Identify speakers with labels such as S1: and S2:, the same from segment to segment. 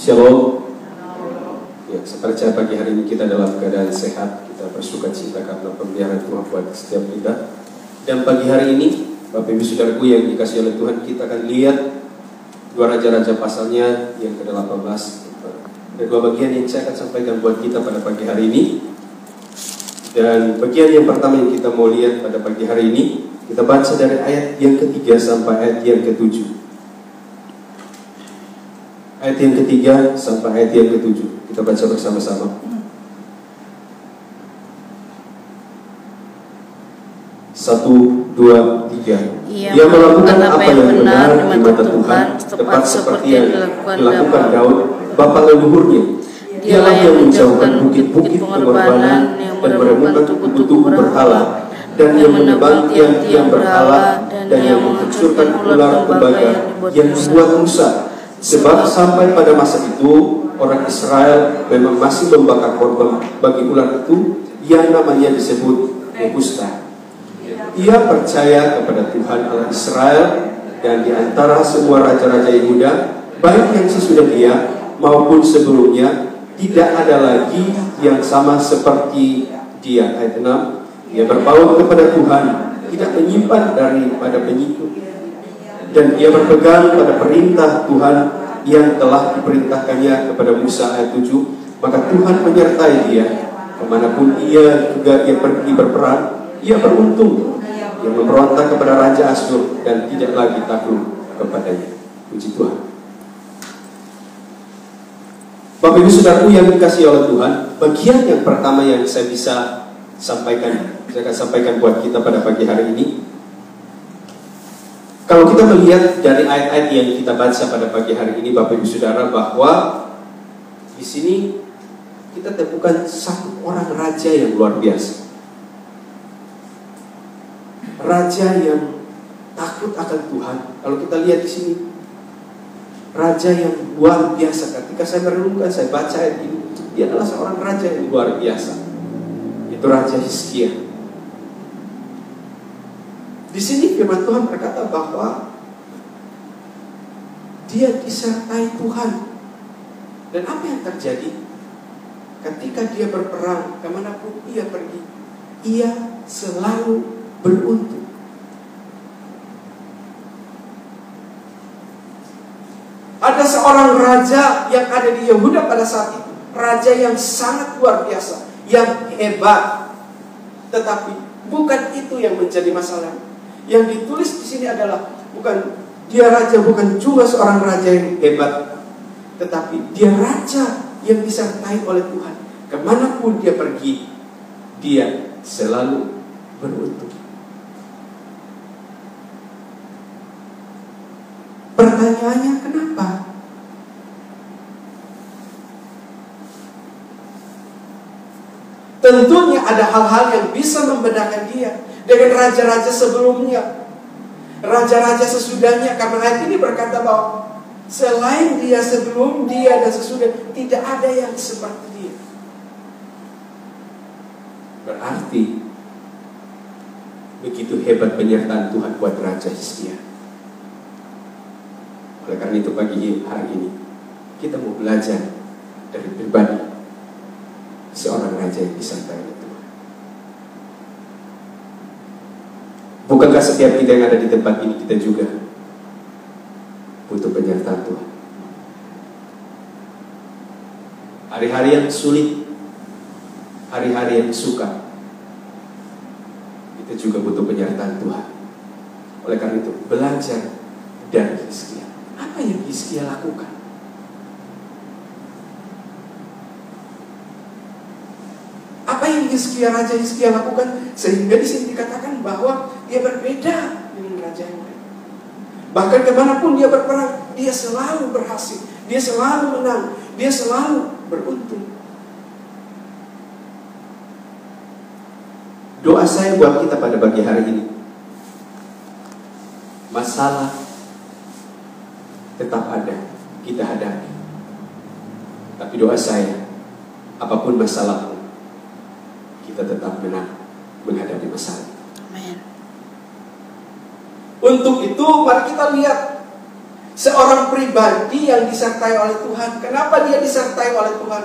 S1: Shalom. Ya, saya percaya pagi hari ini kita dalam keadaan sehat. Kita bersuka cita karena pemeliharaan Tuhan buat setiap kita. Dan pagi hari ini, Bapak Ibu Saudaraku yang dikasihi oleh Tuhan, kita akan lihat dua raja-raja pasalnya yang ke-18. Ada dua bagian yang saya akan sampaikan buat kita pada pagi hari ini. Dan bagian yang pertama yang kita mau lihat pada pagi hari ini, kita baca dari ayat yang ketiga sampai ayat yang ketujuh. Ayat yang ketiga sampai ayat yang ketujuh. Kita baca bersama-sama. Satu, dua, tiga. Ia melakukan apa yang benar di mata Tuhan, tepat seperti yang dilakukan Daud, bapa leluhurnya. Dialah yang menjauhkan bukit-bukit pengorbanan, yang meremukkan tubuh-tubuh berhala, dan yang menebang tiang-tiang berhala, dan yang menghancurkan ular tembaga yang dibuat Musa. Sebab sampai pada masa itu orang Israel memang masih membakar korban bagi ular itu yang namanya disebut Nehushtan. Ia percaya kepada Tuhan Allah Israel, dan di antara semua raja-raja Yehuda, baik yang sesudah dia maupun sebelumnya, tidak ada lagi yang sama seperti dia. Ayat 6. Ia berpaut kepada Tuhan, tidak menyimpan daripada pengikut, dan ia berpegang pada perintah Tuhan yang telah diperintahkannya kepada Musa. Ayat 7. Maka Tuhan menyertai dia kemanapun ia pergi berperang. Ia beruntung. Ia memberontak kepada Raja Asyur dan tidak lagi takluk kepadanya. Puji Tuhan. Bapak Ibu Saudaraku yang dikasihi oleh Tuhan, bagian yang pertama yang saya bisa sampaikan, saya akan sampaikan buat kita pada pagi hari ini. Kalau kita melihat dari ayat-ayat yang kita baca pada pagi hari ini, Bapak Ibu Saudara, bahwa di sini kita temukan satu orang raja yang luar biasa. Raja yang takut akan Tuhan. Kalau kita lihat di sini, raja yang luar biasa. Ketika saya merenungkan, saya baca ayat ini, dia adalah seorang raja yang luar biasa. Itu Raja Hizkia. Di sini firman Tuhan berkata bahwa dia disertai Tuhan. Dan apa yang terjadi? Ketika dia berperang, kemanapun ia pergi, ia selalu beruntung. Ada seorang raja yang ada di Yehuda pada saat itu, raja yang sangat luar biasa, yang hebat. Tetapi bukan itu yang menjadi masalah. Yang ditulis di sini adalah bukan dia raja, bukan cuma seorang raja yang hebat, tetapi dia raja yang disertai oleh Tuhan. Kemanapun dia pergi, dia selalu beruntung. Pertanyaannya, kenapa? Tentunya ada hal-hal yang bisa membedakan dia dengan raja-raja sebelumnya, raja-raja sesudahnya. Karena ayat ini berkata bahwa selain dia, sebelum dia, dan sesudah, tidak ada yang seperti dia. Berarti begitu hebat penyertaan Tuhan buat Raja Hizkia. Oleh karena itu pagi hari ini kita mau belajar dari pribadi seorang raja yang disertai oleh Tuhan. Bukankah setiap kita yang ada di tempat ini, kita juga butuh penyertaan Tuhan? Hari-hari yang sulit, hari-hari yang suka, kita juga butuh penyertaan Tuhan. Oleh karena itu, belajar dari Hizkia. Apa yang Hizkia lakukan? Apa yang Raja Hizkia lakukan sehingga di sini dikatakan bahwa dia berbeda dengan raja yang lain. Bahkan kemanapun dia berperang, dia selalu berhasil, dia selalu menang, dia selalu beruntung. Doa saya buat kita pada pagi hari ini, masalah tetap ada, kita hadapi. Tapi doa saya, apapun masalahmu, kita tetap menang menghadapi masalah.
S2: Amin.
S1: Untuk itu mari kita lihat Seorang pribadi yang disertai oleh Tuhan. Kenapa dia disertai oleh Tuhan?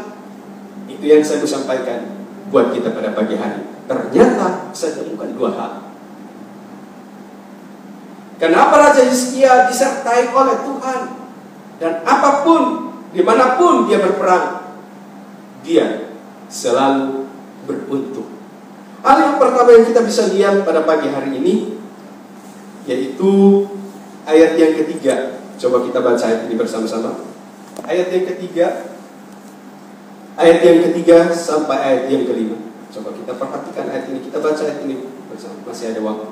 S1: Itu yang saya mau sampaikan buat kita pada pagi hari. Ternyata saya temukan dua hal. Kenapa Raja Hizkia disertai oleh Tuhan? Dan apapun, dimanapun dia berperang, dia selalu beruntung. Hal yang pertama yang kita bisa lihat pada pagi hari ini, yaitu ayat yang ketiga. Coba kita baca ayat ini bersama-sama. Ayat yang ketiga sampai ayat yang kelima. Coba kita perhatikan ayat ini. Kita baca ayat ini bersama. Masih ada waktu.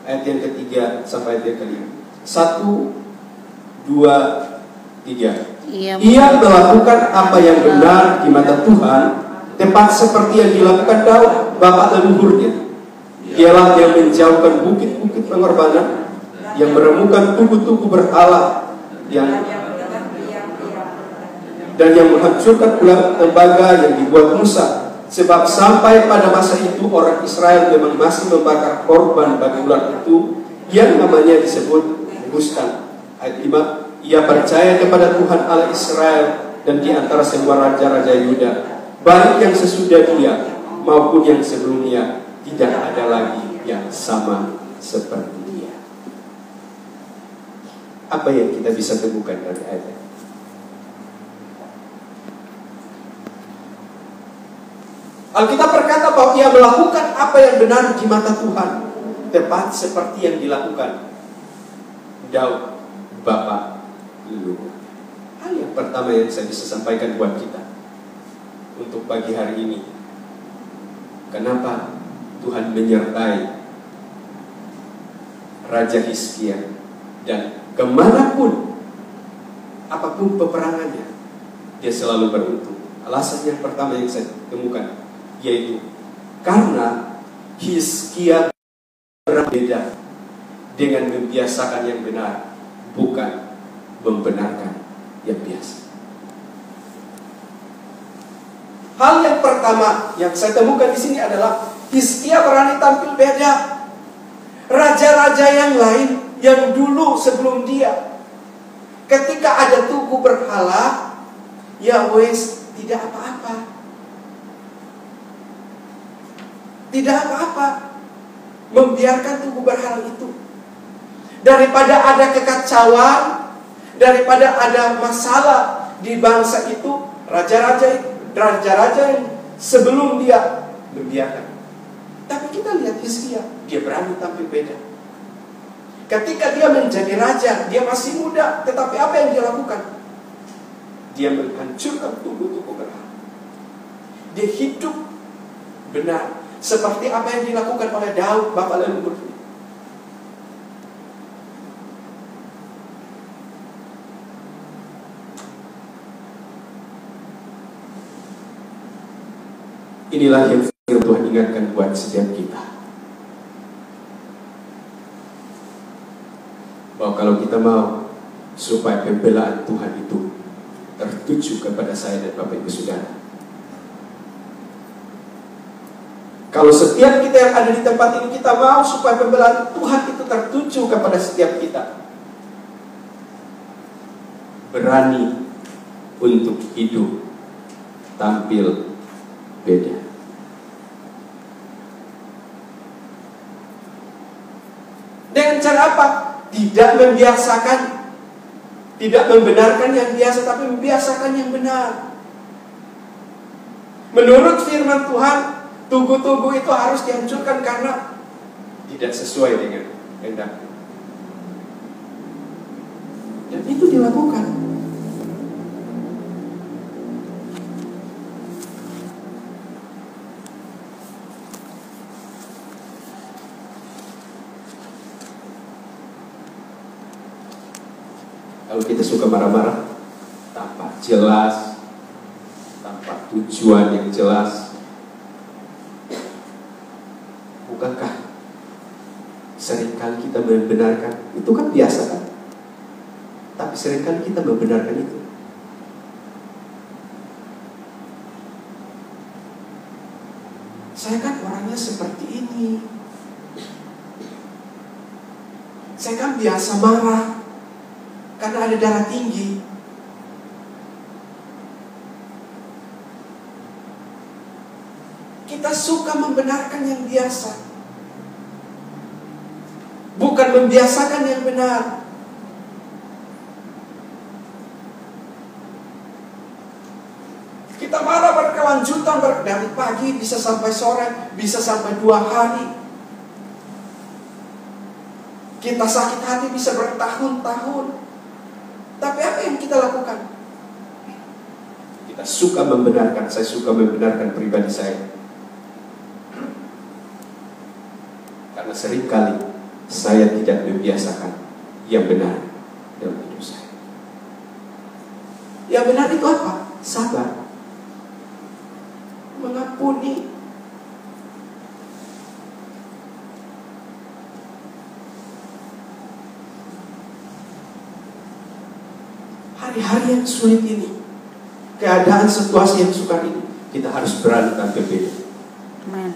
S1: Ayat yang ketiga sampai ayat yang kelima. 1, 2, 3. Ia melakukan apa yang benar di mata Tuhan, tepat seperti yang dilakukan Daud, bapak leluhurnya. Dialah yang menjauhkan bukit-bukit pengorbanan, yang meremukan tugu-tugu berhala, dan yang menghancurkan ulang tembaga yang dibuat Musa. Sebab sampai pada masa itu orang Israel memang masih membakar korban bagi ular itu yang namanya disebut buskan. Ayat 5, ia percaya kepada Tuhan Allah Israel, dan di antara semua raja-raja Yuda, baik yang sesudah dia maupun yang sebelumnya, tidak ada lagi yang sama seperti dia. Apa yang kita bisa temukan dari ayat ini? Alkitab berkata bahwa ia melakukan apa yang benar di mata Tuhan, tepat seperti yang dilakukan Daud, bapak leluhur. Hal yang pertama yang saya bisa sampaikan buat kita untuk pagi hari ini, kenapa Tuhan menyertai Raja Hizkia, dan kemanapun, apapun peperangannya, dia selalu beruntung. Alasan yang pertama yang saya temukan, yaitu karena Hizkia berbeda dengan membiasakan yang benar, bukan membenarkan yang biasa. Hal yang pertama yang saya temukan di sini adalah Hizkia berani tampil beda. Raja-raja yang lain yang dulu sebelum dia, ketika ada tugu berhala, ya wes, tidak apa-apa. Tidak apa-apa membiarkan tugu berhala itu. Daripada ada kekacauan, daripada ada masalah di bangsa itu, raja-raja yang sebelum dia membiarkan. Tapi kita lihat Hizkia, dia berani tampil beda. Ketika dia menjadi raja, dia masih muda, tetapi apa yang dia lakukan? Dia menghancurkan tugu-tugu berhala. Dia hidup benar, seperti apa yang dilakukan oleh Daud, bapak leluhur. Inilah yang Tuhan ingatkan buat setiap kita, bahwa kalau kita mau supaya pembelaan Tuhan itu tertuju kepada saya dan Bapak Ibu Saudara, kalau setiap kita yang ada di tempat ini kita mau supaya pembelaan Tuhan itu tertuju kepada setiap kita, berani untuk hidup tampil beda. Dengan cara apa? Tidak membiasakan, tidak membenarkan yang biasa, tapi membiasakan yang benar. Menurut firman Tuhan, tugu-tugu itu harus dihancurkan karena tidak sesuai dengan kehendak. Dan itu dilakukan. Kalau kita suka marah-marah tanpa jelas, tanpa tujuan yang jelas, bukankah seringkali kita membenarkan? Itu kan biasa kan? Tapi seringkali kita membenarkan itu. Saya kan orangnya seperti ini. Saya kan biasa marah.
S2: karena ada darah tinggi. Kita suka membenarkan yang biasa, bukan membiasakan yang benar. Kita marah berkelanjutan dari pagi bisa sampai sore, bisa sampai 2 hari. Kita sakit hati bisa bertahun-tahun. Tapi apa yang kita lakukan?
S1: Kita suka membenarkan. Saya suka membenarkan pribadi saya. Karena seringkali saya tidak membiasakan yang benar dalam hidup saya.
S2: Yang benar itu apa? Sabar, mengampuni. Hari-hari yang sulit ini, keadaan situasi yang sukar ini, kita harus berani tampil beda.
S3: Amen.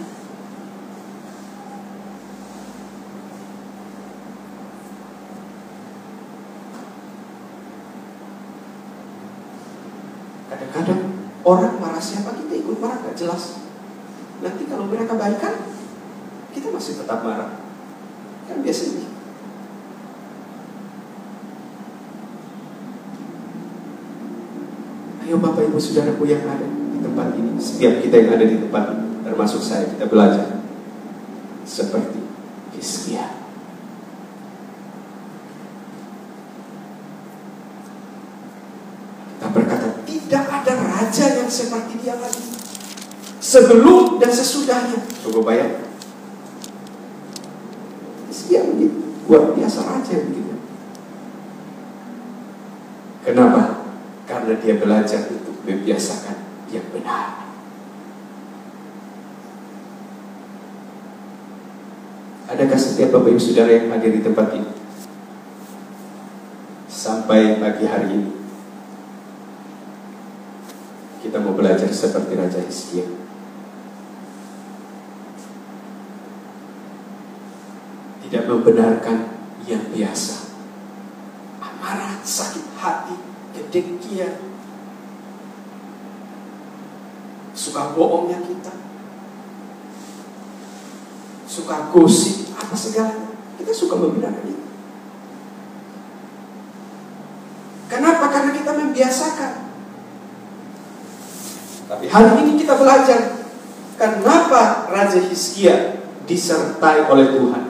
S2: Kadang-kadang orang marah, siapa kita ikut marah, gak jelas. Nanti kalau mereka baikan, kita masih tetap marah. Kan biasanya. Ayo Bapak Ibu Saudaraku yang ada di tempat ini, setiap kita yang ada di tempat ini, termasuk saya, kita belajar seperti Hizkia. Kita berkata, tidak ada raja yang seperti dia lagi, sebelum dan sesudahnya. Coba bayangkan, Hizkia begitu, luar biasa raja begitu. Kenapa? Karena dia belajar untuk membiasakan yang benar. Adakah setiap Bapak Ibu Saudara yang hadir di tempat ini sampai pagi hari ini kita mau belajar seperti Raja Hizkia? Tidak membenarkan yang biasa, amarah, sakit hati, kedengkian, suka bohongnya kita, suka gosip, apa segalanya. Kita suka membenarkan itu. Kenapa? Karena kita membiasakan. Tapi hari ini kita belajar kenapa Raja Hizkia disertai oleh Tuhan,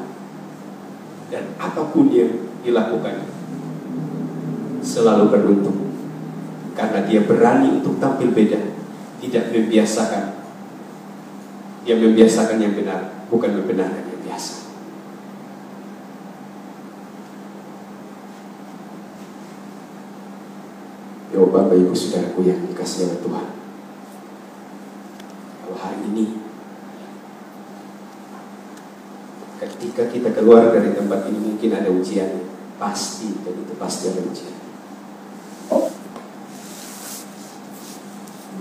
S2: dan apapun yang dilakukan selalu beruntung. Karena dia berani untuk tampil beda, tidak membiasakan. Dia membiasakan yang benar, bukan membenarkan yang biasa. Ya Bapak Ibu Saudaraku yang dikasihi oleh Tuhan, kalau hari ini ketika kita keluar dari tempat ini mungkin ada ujian, pasti, dan itu pasti ada ujian.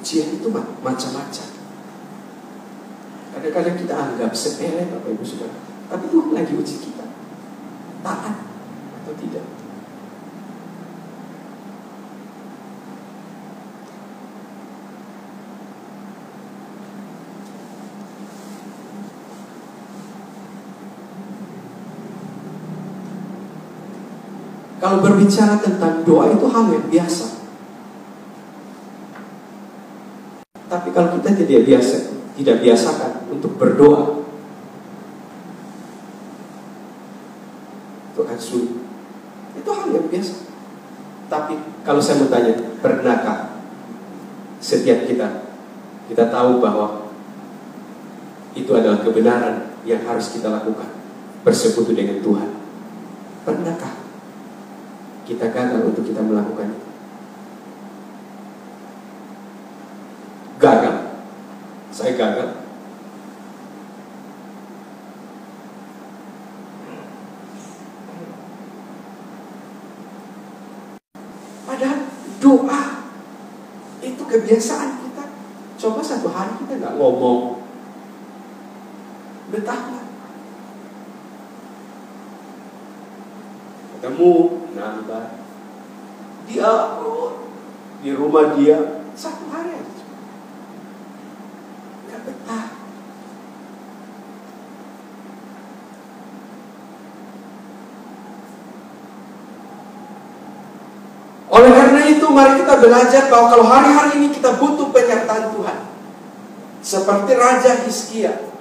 S2: Ujian itu macam-macam. Kadang-kadang kita anggap sepele Bapak Ibu Saudara, tapi Tuhan lagi uji kita, taat atau tidak. Kalau berbicara tentang doa itu hal yang biasa. Tapi kalau kita tidak biasakan untuk berdoa, itu akan sulit. Itu hal yang biasa. Tapi kalau saya mau tanya, pernahkah setiap kita tahu bahwa itu adalah kebenaran yang harus kita lakukan, bersekutu dengan Tuhan? Pernahkah kita gagal untuk kita melakukan itu? Gagal. Saya gagal. Padahal doa itu kebiasaan kita. Coba satu hari kita nggak ngomong, betapa. Ketemu, nambah. Dia di rumah dia 1 hari aja. Gak betah. Oleh karena itu, mari kita belajar bahwa kalau hari-hari ini kita butuh penyertaan Tuhan. Seperti Raja Hizkia,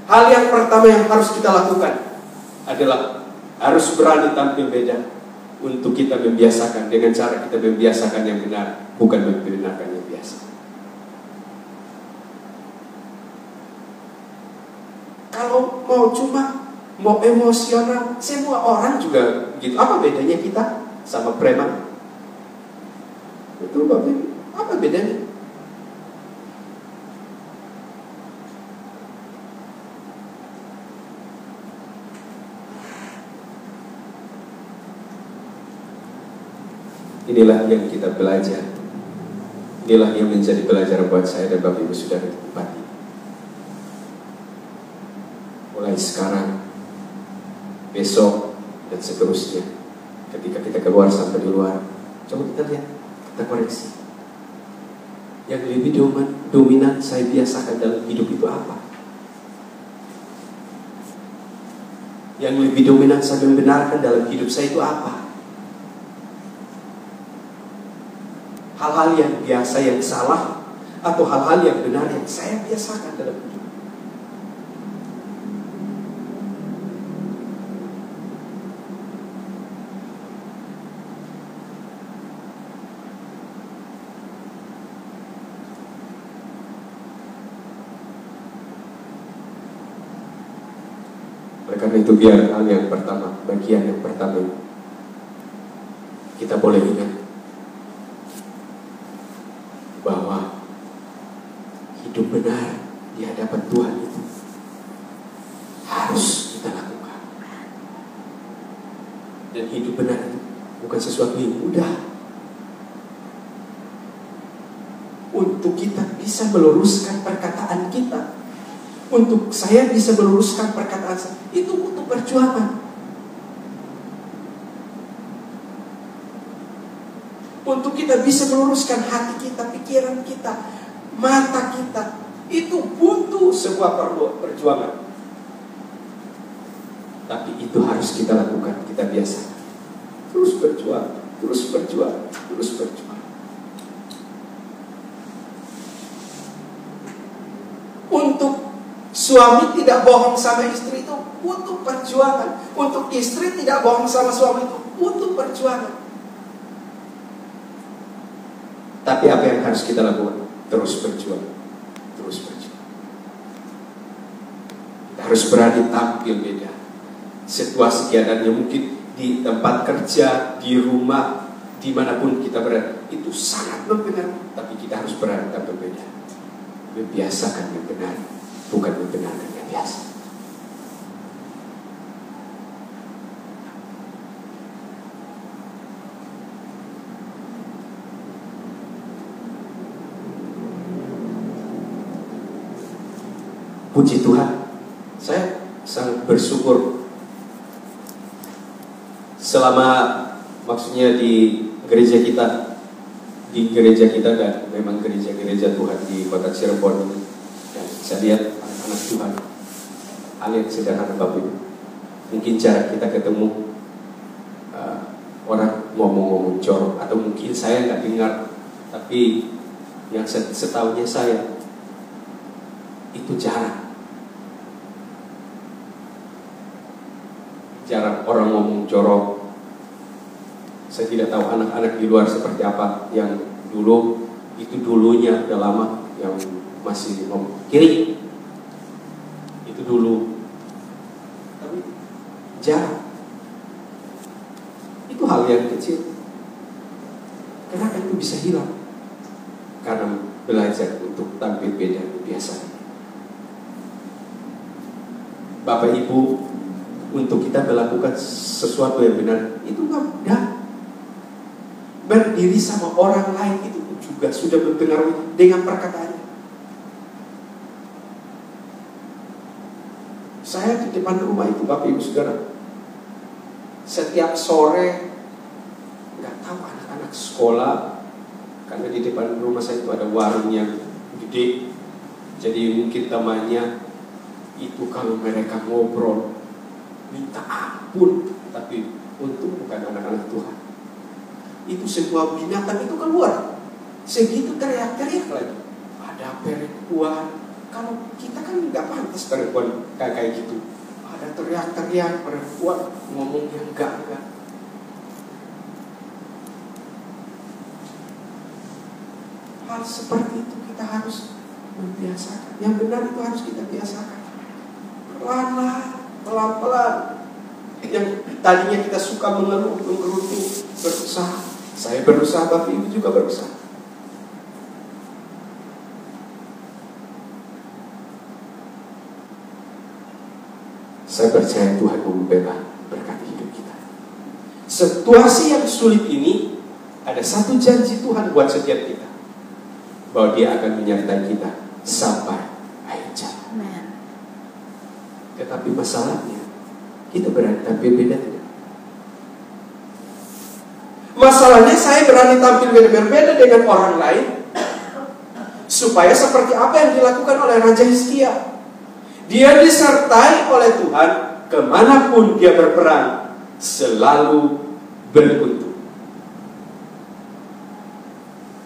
S2: hal yang pertama yang harus kita lakukan adalah harus berani tampil beda. Untuk kita membiasakan dengan cara kita membiasakan yang benar, bukan membenarkan yang biasa. Kalau mau emosional, semua orang juga gitu. Apa bedanya kita sama preman? Betul Bapak? Apa bedanya? Inilah yang kita belajar. Inilah yang menjadi pelajaran buat saya dan Bapak Ibu Saudara di tempat ini. Mulai sekarang, besok, dan seterusnya, ketika kita keluar sampai di luar, coba kita lihat, kita koreksi. Yang lebih dominan saya biasakan dalam hidup itu apa? Yang lebih dominan saya membenarkan dalam hidup saya itu apa? Hal-hal yang biasa yang salah atau hal-hal yang benar yang saya biasakan dalam hidup. Oleh karena itu biar hal yang pertama, bagian yang pertama kita boleh ingat bahwa hidup benar di hadapan Tuhan itu harus kita lakukan. Dan hidup benar itu bukan sesuatu yang mudah. Untuk kita bisa meluruskan perkataan kita, untuk saya bisa meluruskan perkataan saya, itu butuh perjuangan. Untuk kita bisa meluruskan hati kita, pikiran kita, mata kita, itu butuh sebuah perjuangan. Tapi itu harus kita lakukan, kita biasa. Terus berjuang, terus berjuang, terus berjuang. Untuk suami tidak bohong sama istri itu butuh perjuangan. Untuk istri tidak bohong sama suami itu butuh perjuangan. Tapi apa yang harus kita lakukan? Terus berjuang. Terus berjuang. Kita harus berani tampil beda. Situasi keadaannya mungkin di tempat kerja, di rumah, dimanapun kita berada, itu sangat mempengaruhi. Tapi kita harus berani tampil beda. Membiasakan yang benar, bukan membenarkan yang biasa. Puji Tuhan, saya sangat bersyukur selama maksudnya di gereja kita dan memang gereja-gereja Tuhan di kota Cirebon ini, dan saya lihat anak-anak Tuhan, hal yang sederhana Bapak Ibu. Mungkin cara kita ketemu orang ngomong-ngomong jorok, atau mungkin saya nggak dengar, tapi yang setahunya saya itu jarang orang ngomong jorok. Saya tidak tahu anak-anak di luar seperti apa. Yang dulu, itu dulunya udah lama, yang masih ngomong kiri, itu dulu. Tapi jarang. Itu hal yang kecil. Kenapa itu bisa hilang? Karena belajar untuk tampil beda biasa. Bapak Ibu, untuk kita melakukan sesuatu yang benar itu nggak mudah. Berdiri sama orang lain itu juga sudah mempengaruhi dengan perkataannya. Saya di depan rumah itu Bapak Ibu Saudara, setiap sore nggak tahu anak-anak sekolah, karena di depan rumah saya itu ada warung yang gede, jadi mungkin temannya itu kalau mereka ngobrol minta ampun, tapi untung bukan anak-anak Tuhan. Itu semua binatang itu keluar, segitu teriak-teriak lagi, ada perempuan. Kalau kita kan nggak pantas perempuan kayak gitu, ada teriak-teriak perempuan ngomong yang enggak. Hal seperti itu kita harus membiasakan. Yang benar itu harus kita biasakan. Pelan-pelan. Yang tadinya kita suka mengeluh, menggerutu, berusaha. Saya berusaha, Bapak Ibu juga berusaha. Saya percaya Tuhan membela berkat hidup kita. Situasi yang sulit ini, ada satu janji Tuhan buat setiap kita, bahwa Dia akan menyertai kita sampai akhir zaman. Tetapi masalahnya, kita berani tampil beda tidak? Masalahnya saya berani tampil berbeda dengan orang lain, supaya seperti apa yang dilakukan oleh Raja Hizkia. Dia disertai oleh Tuhan, kemanapun dia berperang, selalu beruntung.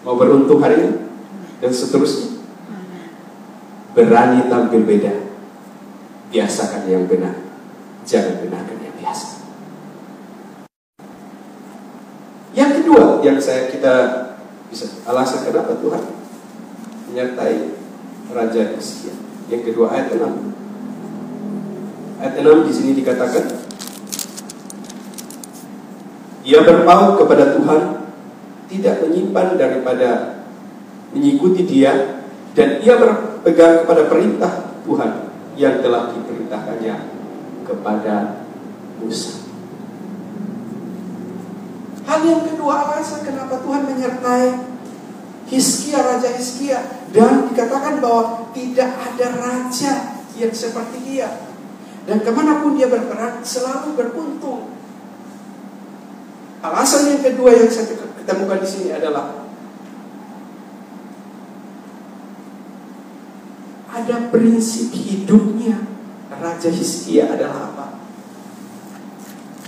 S2: Mau beruntung hari ini? Dan seterusnya. Berani tampil beda. Biasakan yang benar, jangan benarkan yang biasa. Yang kedua yang kita bisa alasan kenapa Tuhan menyertai Raja Hizkia. Yang kedua, ayat 6. Ayat 6 di sini dikatakan, ia berpaut kepada Tuhan, tidak menyimpan daripada mengikuti Dia, dan ia berpegang kepada perintah Tuhan yang telah diperintahkannya kepada Musa. Hal yang kedua alasan kenapa Tuhan menyertai Hizkia, Raja Hizkia, dan dikatakan bahwa tidak ada raja yang seperti dia, dan kemanapun dia berperang selalu beruntung. Alasan yang kedua yang saya ketemukan di sini adalah ada prinsip hidupnya. Raja Hizkia adalah apa?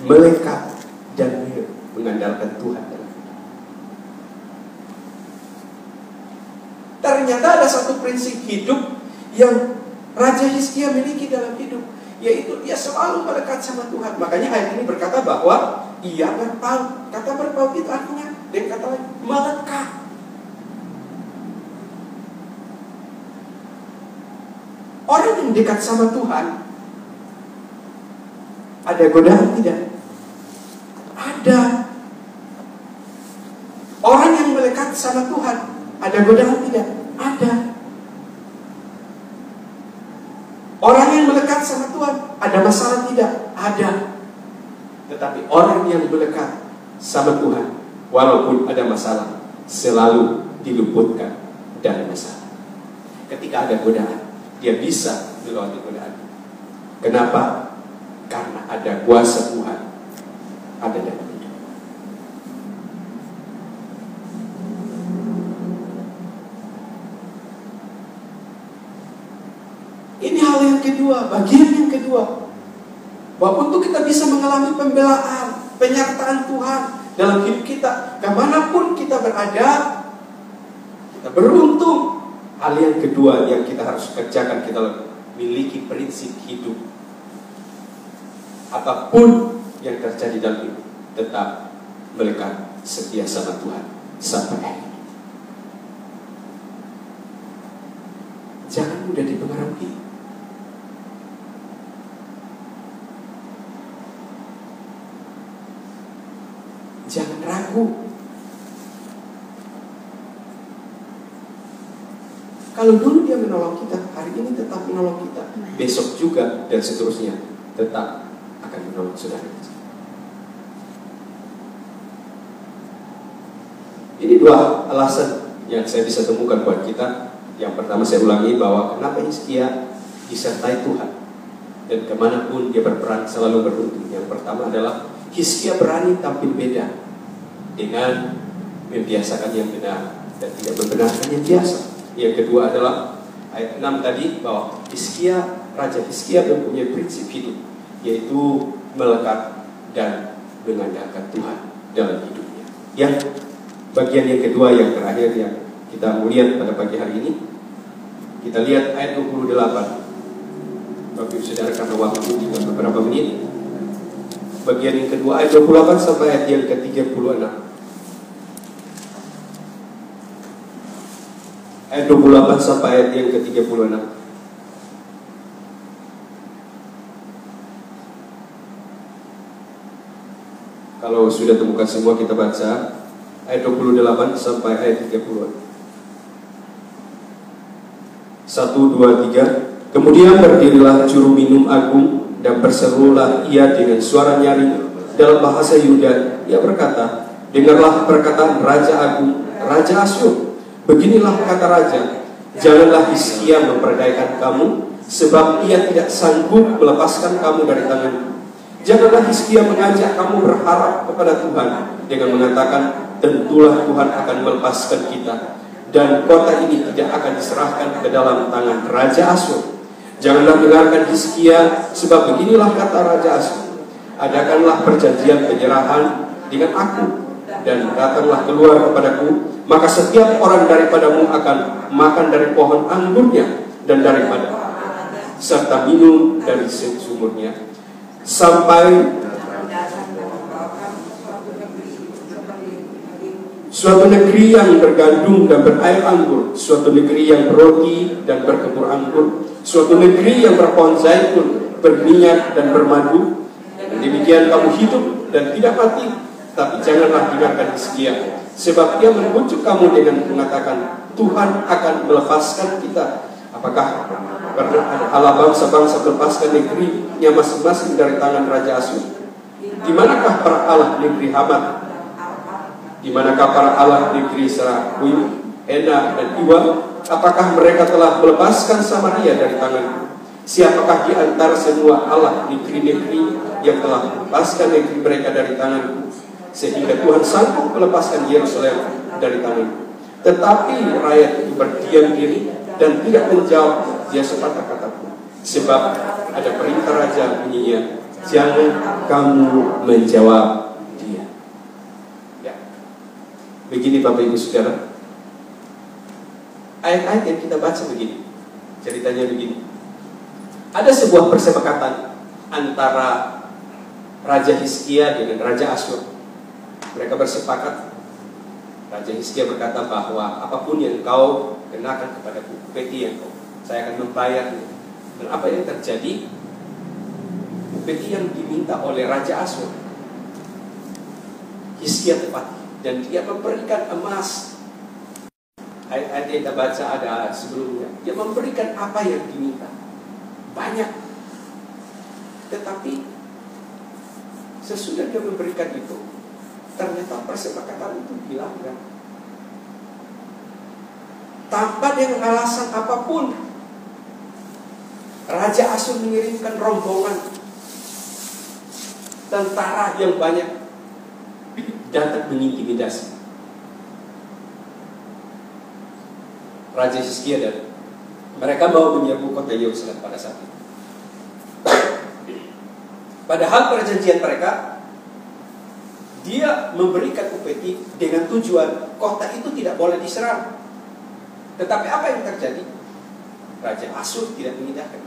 S2: Melekat dan mengandalkan Tuhan. Ternyata ada satu prinsip hidup yang Raja Hizkia miliki dalam hidup, yaitu dia selalu melekat sama Tuhan. Makanya ayat ini berkata bahwa ia berpaut. Kata berpaut itu artinya dengan kata lain melekat. Orang yang dekat sama Tuhan, ada godaan tidak? Ada. Orang yang melekat sama Tuhan, ada godaan tidak? Ada. Orang yang melekat sama Tuhan, ada masalah tidak? Ada. Tetapi orang yang melekat sama Tuhan, walaupun ada masalah, selalu diluputkan dari masalah. Ketika ada godaan, dia bisa melewati godaan. Kenapa? Karena ada kuasa Tuhan ada dalam hidup. Ini hal yang kedua, bagian yang kedua, bahwa untuk kita bisa mengalami pembelaan, penyertaan Tuhan dalam hidup kita, kemanapun kita berada, kita beruntung. Hal yang kedua yang kita harus kerjakan, kita miliki prinsip hidup. Apapun yang terjadi dalam hidup, tetap melekat setia sama Tuhan sampai akhir. Jangan mudah dipengaruhi. Jangan ragu. Kalau dulu dia menolong kita, hari ini tetap menolong kita, besok juga dan seterusnya tetap akan menolong saudara. Ini dua alasan yang saya bisa temukan buat kita. Yang pertama saya ulangi bahwa kenapa Hizkia disertai Tuhan dan kemanapun dia berperang selalu beruntung. Yang pertama adalah Hizkia berani tampil beda. dengan membiasakan yang benar dan tidak membenarkan yang biasa. Yang kedua adalah ayat 6 tadi, bahwa Raja Hizkia mempunyai prinsip hidup, yaitu melekat dan mengandalkan Tuhan dalam hidupnya. Yang bagian yang kedua, yang terakhir yang kita mau lihat pada pagi hari ini, kita lihat ayat 28. Bapak Ibu Saudara, karena waktu tinggal beberapa menit. Bagian yang kedua ayat 28 sampai ayat yang ke-36. Ayat 28 sampai ayat yang ke-36. Kalau sudah temukan semua, kita baca ayat 28 sampai ayat 30. 1, 2, 3. Kemudian berdirilah juru minum agung dan berserulah ia dengan suara nyaring dalam bahasa Yuda. Ia berkata, dengarlah perkataan Raja Agung, Raja Asyur. Beginilah kata Raja, janganlah Hizkia memperdayakan kamu, sebab ia tidak sanggup melepaskan kamu dari tanganku. Janganlah Hizkia mengajak kamu berharap kepada Tuhan dengan mengatakan, tentulah Tuhan akan melepaskan kita, dan kota ini tidak akan diserahkan ke dalam tangan Raja Asyur. Janganlah dengarkan Hizkia, sebab beginilah kata Raja Asyur, adakanlah perjanjian penyerahan dengan aku, dan datanglah keluar kepadaku, maka setiap orang daripadamu akan makan dari pohon anggurnya dan daripada serta minum dari sumurnya, sampai suatu negeri yang bergandum dan berair anggur, suatu negeri yang berroti dan berkebun anggur, suatu negeri yang berpohon zaitun, berminyak dan bermadu. Dan demikian kamu hidup dan tidak mati. Tapi janganlah dengarkan Hizkia, sebab dia membujuk kamu dengan mengatakan, Tuhan akan melepaskan kita. Apakah karena ada Allah bangsa-bangsa melepaskan negerinya masing-masing dari tangan Raja Asyur? Di manakah para Allah negeri Hamat? Di manakah para Allah negeri Serahuim, Hena dan Iwa? Apakah mereka telah melepaskan Samaria dari tanganku? Siapakah di antara semua Allah negeri-negeri yang telah melepaskan negeri mereka dari tanganku, sehingga Tuhan sanggup melepaskan Yerusalem dari tanganku? Tetapi rakyat itu berdiam diri dan tidak menjawab dia sepatah kataku, sebab ada perintah raja bunyinya, jangan kamu menjawab dia. Ya. Begini Bapak Ibu Saudara, ayat-ayat yang kita baca begini, ceritanya begini. Ada sebuah persepakatan antara Raja Hizkia dengan Raja Asyur. Mereka bersepakat. Raja Hizkia berkata bahwa apapun yang kau kenakan kepadaku, upeti yang saya akan membayarnya. Dan apa yang terjadi? Upeti yang diminta oleh Raja Asyur, Hizkia tepati, dan dia memberikan emas. Ayat-ayat yang kita baca ada sebelumnya. Dia memberikan apa yang diminta, banyak. Tetapi sesudah dia memberikan itu, ternyata persepakatan itu dilanggar. Tanpa dengan alasan apapun, Raja Asyur mengirimkan rombongan tentara yang banyak datang mengintimidasi Raja Hizkia, dan mereka mau menyerbu kota Yerusalem pada saat itu. Padahal perjanjian mereka, dia memberikan upeti dengan tujuan kota itu tidak boleh diserang. Tetapi apa yang terjadi? Raja Asyur tidak mengindahkan.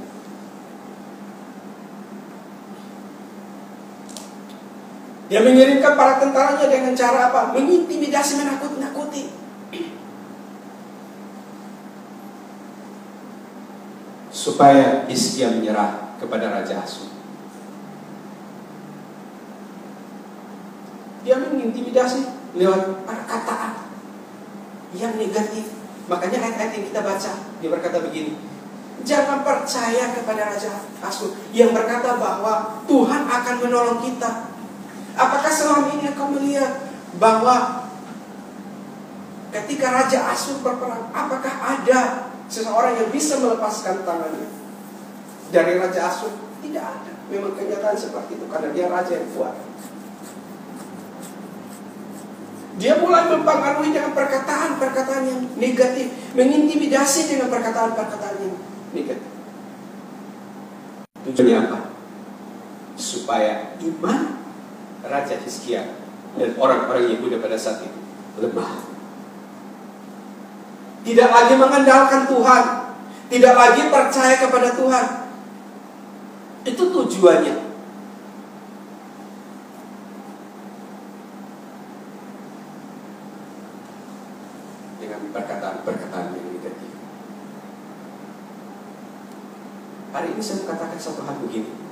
S2: Dia mengirimkan para tentaranya dengan cara apa? Mengintimidasi, menakut-nakuti. Supaya Hizkia menyerah kepada Raja Asyur. Dia mengintimidasi lewat perkataan yang negatif. Makanya ayat-ayat yang kita baca, dia berkata begini, jangan percaya kepada Raja Asyur yang berkata bahwa Tuhan akan menolong kita. Apakah selama ini engkau melihat bahwa ketika Raja Asyur berperang, apakah ada seseorang yang bisa melepaskan tangannya dari Raja Asyur? Tidak ada. Memang kenyataan seperti itu, karena dia raja yang kuat. Dia mulai mempengaruhi dengan perkataan-perkataan yang negatif, mengintimidasi dengan perkataan-perkataan yang negatif. Tujuannya apa? Supaya iman Raja Hizkia dan orang-orang Yehuda pada saat itu lemah. Tidak lagi mengandalkan Tuhan, tidak lagi percaya kepada Tuhan. Itu tujuannya. Dengan perkataan-perkataan yang negatif. Hari ini saya katakan satu hal begini.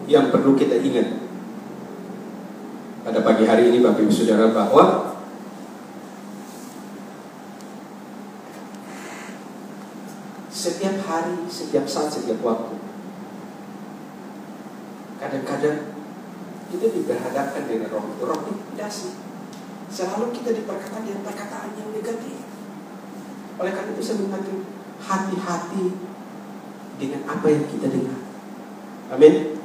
S2: Yang perlu kita ingat pada pagi hari ini Bapak Ibu Saudara, bahwa setiap hari, setiap saat, setiap waktu, kadang-kadang kita diberhadapkan dengan roh intimidasi. Selalu kita diperkatakan dengan perkataan yang negatif. Oleh karena itu saya mengatakan, hati-hati dengan apa yang kita dengar. Amin.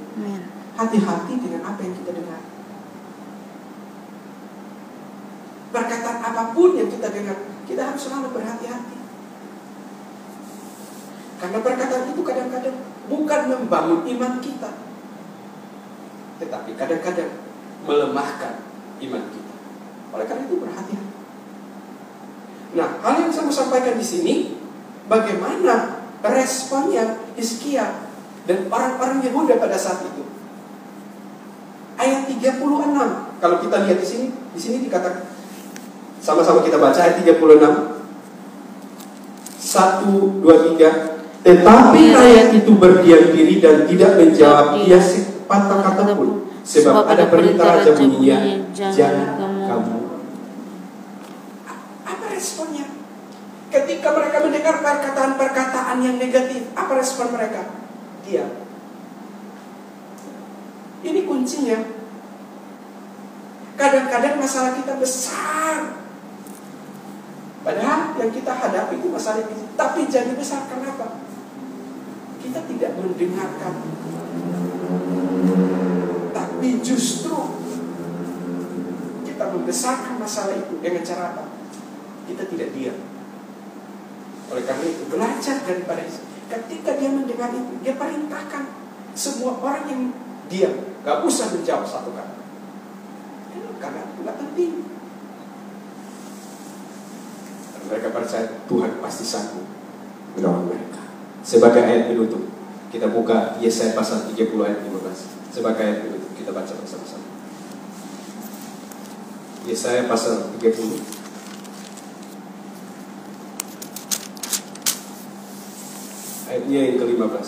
S2: Hati-hati dengan apa yang kita dengar. Perkataan apapun yang kita dengar, kita harus selalu berhati-hati. Karena perkataan itu kadang-kadang bukan membangun iman kita, tetapi kadang-kadang melemahkan iman kita. Oleh karena itu berhati-hati. Nah, hal yang saya mau sampaikan di sini, bagaimana responnya Hizkia dan orang-orang Yehuda pada saat itu. Ayat 36. Kalau kita lihat di sini dikatakan, sama-sama kita baca ayat 36. 1, 2, 3. Tetapi rakyat itu berdiam diri dan tidak menjawab ia sepatah kata pun, sebab ada perintah raja bunyinya, jangan kamu. Apa responnya? Ketika mereka mendengar perkataan-perkataan yang negatif, apa respon mereka? Diam. Ini kuncinya. Kadang-kadang masalah kita besar, padahal yang kita hadapi itu masalah kecil, tapi jadi besar. Kenapa? Kita tidak mendengarkan, tapi justru kita membesarkan masalah itu dengan cara apa? Kita tidak diam. Oleh karena itu belajar daripada itu. Ketika dia mendengar itu, dia perintahkan semua orang yang diam, gak usah menjawab satu kata. Karena itu gak penting. Mereka percaya Tuhan pasti sanggup menolong mereka. Sebagai ayat penutup, kita buka Yesaya pasal 30 ayat 15. Sebagai ayat penutup, kita baca bersama-sama. Yesaya pasal 30 ayatnya yang ke-15.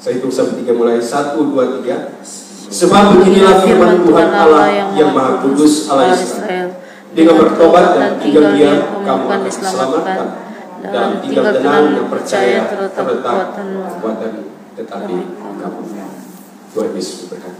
S2: Saya hitung sampai 3, mulai 1, 2, 3. Sebab beginilah firman Tuhan Allah yang Maha Kudus, Allah Israel. Dengan bertobat dan tinggal diam, kamu akan diselamatkan. Dalam tinggal tenang dan percaya terletak kekuatanmu. Tetapi kamu, Tuhan Yesus berkata.